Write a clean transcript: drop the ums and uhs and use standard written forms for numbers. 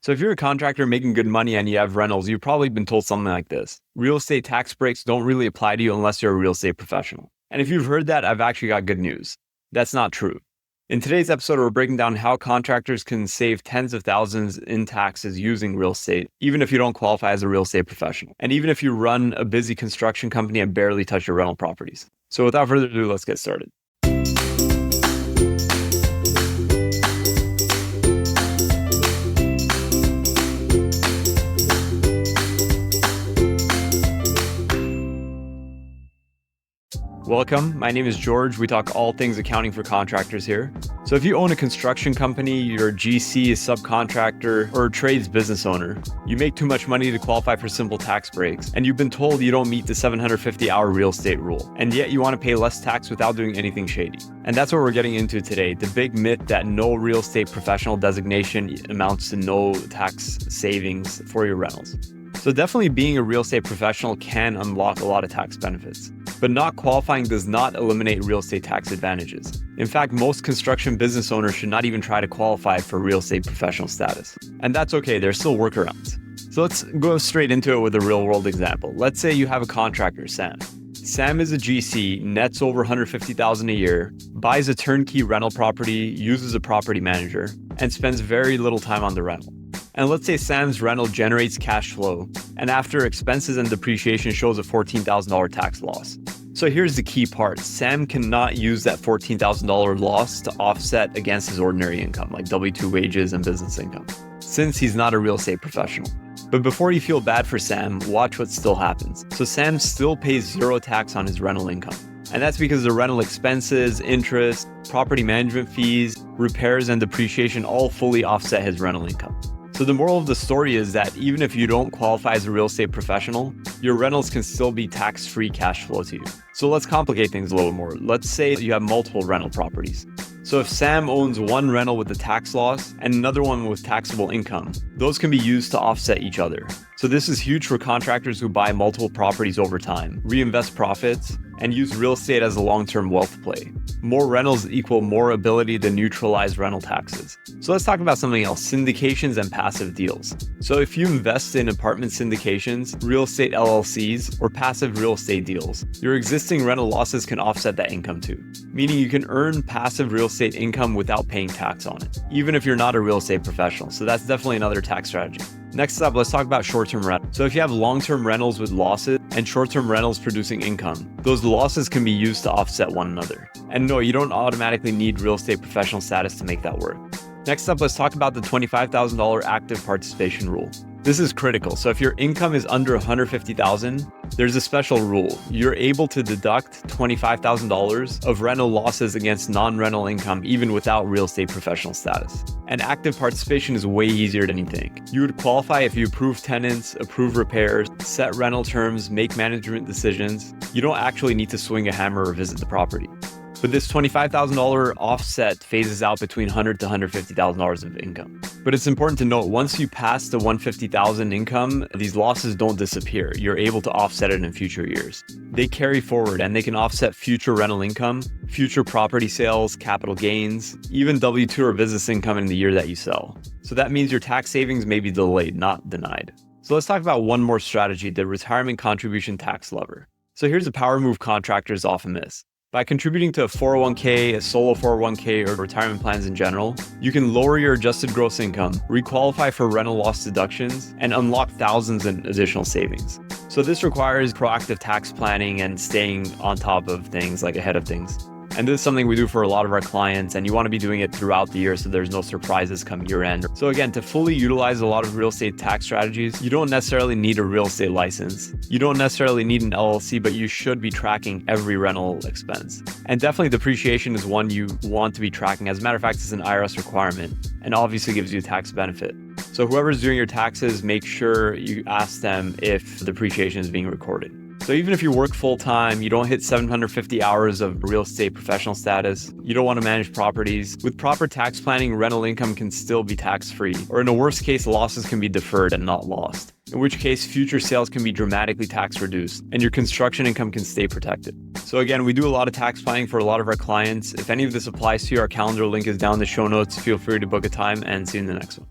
So if you're a contractor making good money and you have rentals, you've probably been told something like this. Real estate tax breaks don't really apply to you unless you're a real estate professional. And if you've heard that, I've actually got good news. That's not true. In today's episode, we're breaking down how contractors can save tens of thousands in taxes using real estate, even if you don't qualify as a real estate professional. And even if you run a busy construction company and barely touch your rental properties. So without further ado, let's get started. Welcome, my name is George. We talk all things accounting for contractors here. So if you own a construction company, you're a GC, a subcontractor, or a trades business owner, you make too much money to qualify for simple tax breaks, and you've been told you don't meet the 750-hour real estate rule, and yet you want to pay less tax without doing anything shady. And that's what we're getting into today, the big myth that no real estate professional designation amounts to no tax savings for your rentals. So definitely being a real estate professional can unlock a lot of tax benefits. But not qualifying does not eliminate real estate tax advantages. In fact, most construction business owners should not even try to qualify for real estate professional status. And that's okay, there's still workarounds. So let's go straight into it with a real world example. Let's say you have a contractor, Sam. Sam is a GC, nets over $150,000 a year, buys a turnkey rental property, uses a property manager, and spends very little time on the rental. And let's say Sam's rental generates cash flow, and after expenses and depreciation shows a $14,000 tax loss. So here's the key part. Sam cannot use that $14,000 loss to offset against his ordinary income, like W-2 wages and business income, since he's not a real estate professional. But before you feel bad for Sam, watch what still happens. So Sam still pays zero tax on his rental income. And that's because the rental expenses, interest, property management fees, repairs, and depreciation all fully offset his rental income. So the moral of the story is that even if you don't qualify as a real estate professional, your rentals can still be tax-free cash flow to you. So let's complicate things a little more. Let's say you have multiple rental properties. So if Sam owns one rental with a tax loss and another one with taxable income, those can be used to offset each other. So this is huge for contractors who buy multiple properties over time, reinvest profits, and use real estate as a long-term wealth play. More rentals equal more ability to neutralize rental taxes. So let's talk about something else, syndications and passive deals. So if you invest in apartment syndications, real estate LLCs, or passive real estate deals, your existing rental losses can offset that income too. Meaning you can earn passive real estate income without paying tax on it, even if you're not a real estate professional. So that's definitely another tax strategy. Next up, let's talk about short-term rentals. So if you have long-term rentals with losses and short-term rentals producing income, those losses can be used to offset one another. And no, you don't automatically need real estate professional status to make that work. Next up, let's talk about the $25,000 active participation rule. This is critical. So if your income is under $150,000, there's a special rule. You're able to deduct $25,000 of rental losses against non-rental income even without real estate professional status. And active participation is way easier than you think. You would qualify if you approve tenants, approve repairs, set rental terms, make management decisions. You don't actually need to swing a hammer or visit the property. But this $25,000 offset phases out between $100,000 to $150,000 of income. But it's important to note, once you pass the $150,000 income, these losses don't disappear. You're able to offset it in future years. They carry forward and they can offset future rental income, future property sales, capital gains, even W-2 or business income in the year that you sell. So that means your tax savings may be delayed, not denied. So let's talk about one more strategy, the retirement contribution tax lever. So here's a power move contractors often miss. By contributing to a 401k, a solo 401k, or retirement plans in general, you can lower your adjusted gross income, requalify for rental loss deductions, and unlock thousands in additional savings. So this requires proactive tax planning and staying on top of things, like ahead of things. And this is something we do for a lot of our clients, and you want to be doing it throughout the year so there's no surprises come year end. So again, to fully utilize a lot of real estate tax strategies, you don't necessarily need a real estate license. You don't necessarily need an LLC, but you should be tracking every rental expense. And definitely depreciation is one you want to be tracking. As a matter of fact, it's an IRS requirement and obviously gives you a tax benefit. So whoever's doing your taxes, make sure you ask them if depreciation is being recorded. So even if you work full-time, you don't hit 750 hours of real estate professional status, you don't want to manage properties, with proper tax planning, rental income can still be tax-free, or in a worst case, losses can be deferred and not lost, in which case future sales can be dramatically tax reduced and your construction income can stay protected. So again, we do a lot of tax planning for a lot of our clients. If any of this applies to you, our calendar link is down in the show notes. Feel free to book a time and see you in the next one.